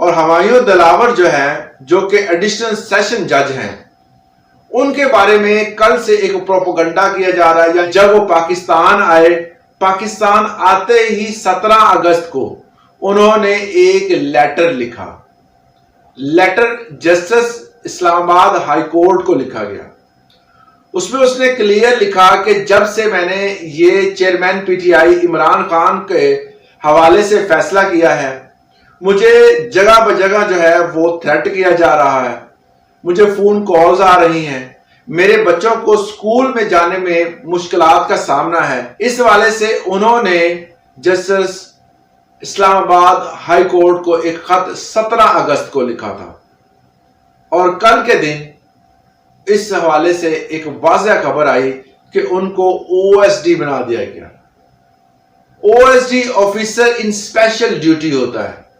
और हुमायूं दिलावर जो है, जो कि एडिशनल सेशन जज हैं, उनके बारे में कल से एक प्रोपेगेंडा किया जा रहा है। जब वो पाकिस्तान आए, पाकिस्तान आते ही 17 अगस्त को उन्होंने एक लेटर लिखा। Letter justice Islamabad high court को लिखा गया। उसमें उसने क्लियर लिखा कि जब से मैंने ये चेयरमैन पीटीआई इमरान खान के हवाले से फैसला किया है, मुझे जगह बजगह जो है वो थ्रेट किया जा रहा है, मुझे फोन कॉल्स आ रही हैं, मेरे बच्चों को स्कूल में जाने में मुश्किलात का सामना है। इस हवाले से उन्होंने जस्टिस इस्लामाबाद हाई कोर्ट को एक खत 17 अगस्त को लिखा था और कल के दिन इस हवाले से एक वाज़ह खबर आई कि उनको ओएसडी बना दिया गया। OSD officer in special duty होता है।